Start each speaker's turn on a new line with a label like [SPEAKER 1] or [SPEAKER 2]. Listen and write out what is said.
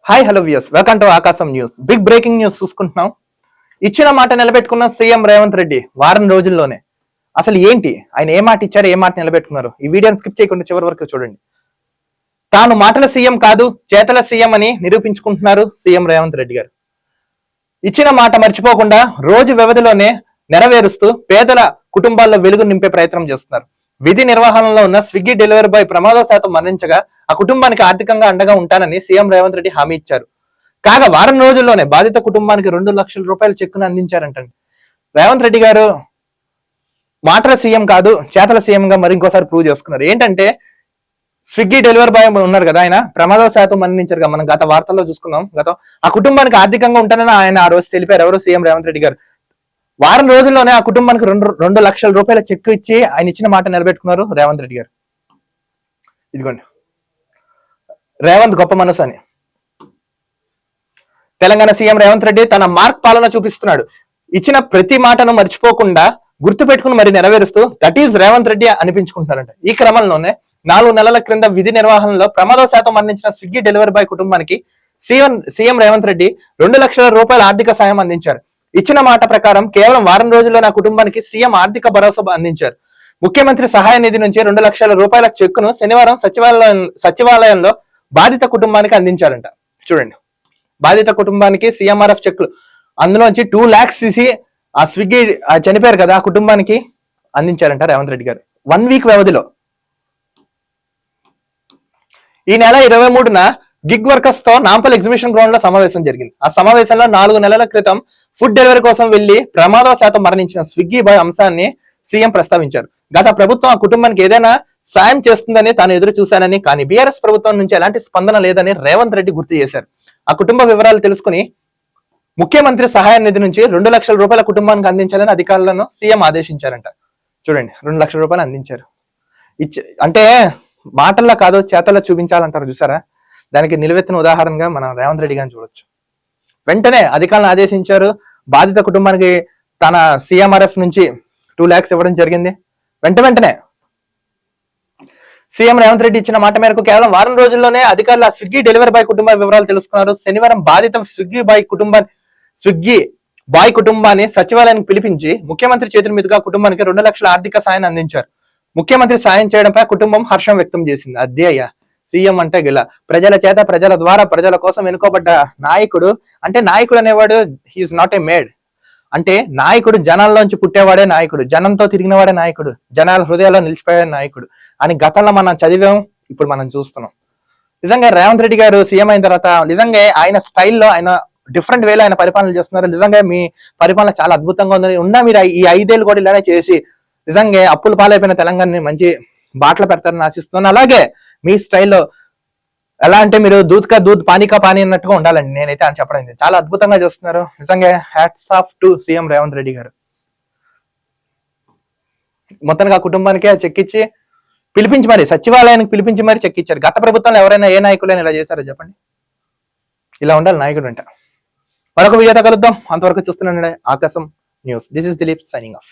[SPEAKER 1] Hi hello viewers, welcome to Akasam news. Big breaking news చూసుకుంటున్నాం. ఇచ్చిన మాట నిలబెట్టుకున్న సీఎం రేవంత్ రెడ్డి వారం రోజుల్లోనే. అసలు ఏంటి ఆయన ఏ మాట ఇచ్చారు, ఏ మాట నిలబెట్టుకున్నారు? ఈ వీడియోని స్కిప్ చేయకుండా చివరి వరకు చూడండి. తాను మాటల సీఎం కాదు, చేతల సీఎం అని నిరూపించుకుంటున్నారు సీఎం రేవంత్ రెడ్డి గారు. ఇచ్చిన మాట మర్చిపోకుండా రోజు వ్యవధిలోనే నెరవేరుస్తూ పేదల కుటుంబాల్లో వెలుగు నింపే ప్రయత్నం చేస్తున్నారు. విధి నిర్వహణలో ఉన్న స్విగ్గీ డెలివరీ బాయ్ ప్రమాదవశాత్తు మరణించగా ఆ కుటుంబానికి ఆర్థికంగా అండగా ఉంటానని సీఎం రేవంత్ రెడ్డి హామీ ఇచ్చారు. కాగా వారం రోజుల్లోనే బాధిత కుటుంబానికి 2 లక్షల రూపాయల చెక్కును అందించారంటండి. రేవంత్ రెడ్డి గారు మాటల సీఎం కాదు, చేతల సీఎం గా మరి ఇంకోసారి ప్రూవ్ చేసుకున్నారు. ఏంటంటే స్విగ్గీ డెలివరీ బాయ్ ఉన్నారు కదా, ఆయన ప్రమాదవశాత్తు మరణించారు. మనం గత వార్తల్లో చూసుకుందాం. ఆ కుటుంబానికి ఆర్థికంగా ఉంటానని ఆయన ఆ రోజు తెలిపారు. ఎవరు? సీఎం రేవంత్ రెడ్డి గారు. వారం రోజుల్లోనే ఆ కుటుంబానికి 2 లక్షల రూపాయల చెక్ ఇచ్చి ఆయన ఇచ్చిన మాట నిలబెట్టుకున్నారు రేవంత్ రెడ్డి గారు. ఇదిగోండి, రేవంత్ గొప్ప మనసు అని. తెలంగాణ సీఎం రేవంత్ రెడ్డి తన మార్క్ పాలన చూపిస్తున్నాడు. ఇచ్చిన ప్రతి మాటను మర్చిపోకుండా గుర్తు పెట్టుకుని మరి నెరవేరుస్తూ దట్ ఈజ్ రేవంత్ రెడ్డి అనిపించుకుంటున్నారంట. ఈ క్రమంలోనే 4 నెలల క్రింద విధి నిర్వహణలో ప్రమాదవశాత్తు మరణించిన స్విగ్గీ డెలివరీ బాయ్ కుటుంబానికి సీఎం రేవంత్ రెడ్డి 2 లక్షల రూపాయల ఆర్థిక సాయం అందించారు. ఇచ్చిన మాట ప్రకారం కేవలం వారం రోజుల్లో నా కుటుంబానికి సీఎం ఆర్థిక భరోసా అందించారు. ముఖ్యమంత్రి సహాయ నిధి నుంచి 2 లక్షల రూపాయల చెక్కును శనివారం సచివాలయంలో బాధిత కుటుంబానికి అందించారంట. చూడండి, బాధిత కుటుంబానికి సీఎంఆర్ఎఫ్ చెక్లు అందులోంచి 2 lakhs తీసి ఆ స్విగ్గీ చనిపోయారు కదా ఆ కుటుంబానికి అందించారంట రేవంత్ రెడ్డి గారు 1 వీక్ వ్యవధిలో. ఈ నెల 23న గిగ్ వర్కర్స్ తో నాంపల్ ఎగ్జిబిషన్ గ్రౌండ్ లో సమావేశం జరిగింది. ఆ సమావేశంలో 4 నెలల క్రితం ఫుడ్ డెలివరీ కోసం వెళ్లి ప్రమాదవశాత్తు మరణించిన స్విగ్గీ బాయ్ అంశాన్ని సీఎం ప్రస్తావించారు. గత ప్రభుత్వం ఆ కుటుంబానికి ఏదైనా సాయం చేస్తుందని తాను ఎదురు చూశానని, కానీ బీఆర్ఎస్ ప్రభుత్వం నుంచి ఎలాంటి స్పందన లేదని రేవంత్ రెడ్డి గుర్తు చేశారు. ఆ కుటుంబ వివరాలు తెలుసుకుని ముఖ్యమంత్రి సహాయ నిధి నుంచి 2 లక్షల రూపాయల కుటుంబానికి అందించాలని అధికారులను సీఎం ఆదేశించారంట. చూడండి, 2 లక్షల రూపాయలు అందించారు. అంటే మాటల్లో కాదు చేతల్లో చూపించాలంటారు చూసారా, దానికి నిలువెత్తిన ఉదాహరణగా మనం రేవంత్ రెడ్డి గారిని చూడొచ్చు. వెంటనే అధికారులను ఆదేశించారు. బాధిత కుటుంబానికి తన సీఎంఆర్ఎఫ్ నుంచి 2 lakhs ఇవ్వడం జరిగింది. వెంటనే సీఎం రేవంత్ రెడ్డి ఇచ్చిన మాట మేరకు కేవలం వారం రోజుల్లోనే అధికారులు ఆ స్విగ్గీ డెలివరీ బాయ్ కుటుంబ వివరాలు తెలుసుకున్నారు. శనివారం బాధిత స్విగ్గీ బాయ్ కుటుంబాన్ని సచివాలయానికి పిలిపించి ముఖ్యమంత్రి చేతుల మీదుగా కుటుంబానికి 2 లక్షల ఆర్థిక సాయాన్ని అందించారు. ముఖ్యమంత్రి సాయం చేయడంపై కుటుంబం హర్షం వ్యక్తం చేసింది. అదే అయ్యా సీఎం అంటే గిలా, ప్రజల చేత, ప్రజల ద్వారా, ప్రజల కోసం ఎన్నుకోబడ్డ నాయకుడు. అంటే నాయకుడు అనేవాడు హీఈస్ నాట్ ఏ మేడ్. అంటే నాయకుడు జనాల్లోంచి పుట్టేవాడే నాయకుడు, జనంతో తిరిగినవాడే నాయకుడు, జనాల హృదయాల్లో నిలిచిపోయే నాయకుడు అని గతంలో మనం చదివాం, ఇప్పుడు మనం చూస్తున్నాం. నిజంగా రేవంత్ రెడ్డి గారు సీఎం అయిన తర్వాత నిజంగా ఆయన స్టైల్లో ఆయన డిఫరెంట్ వేలో ఆయన పరిపాలన చేస్తున్నారు. నిజంగా మీ పరిపాలన చాలా అద్భుతంగా ఉంది. మీరు ఈ 5 ఏళ్ళు కూడా ఇలానే చేసి నిజంగా అప్పుల పాలైపోయిన తెలంగాణని మంచి బాటలు పెడతారని ఆశిస్తున్నాను. అలాగే మీ స్టైల్లో ఎలా అంటే మీరు దూద్ కా దూద్ పానీ కా పానీ అన్నట్టుగా ఉండాలండి. నేనైతే అని చెప్పడం చాలా అద్భుతంగా చేస్తున్నారు. నిజంగా hats off to CM Revanth Reddy గారు. మొత్తానికి ఆ కుటుంబానికి చెక్ ఇచ్చి పిలిపించి మరి సచివాలయానికి పిలిపించి మరి చెక్ ఇచ్చారు. గత ప్రభుత్వంలో ఎవరైనా ఏ నాయకులైనా ఇలా చేశారో చెప్పండి? ఇలా ఉండాలి నాయకుడు అంట. మరొక వీడియోతో కలుద్దాం. అంతవరకు చూస్తున్నాను ఆకాశం news. This is Dilip signing off.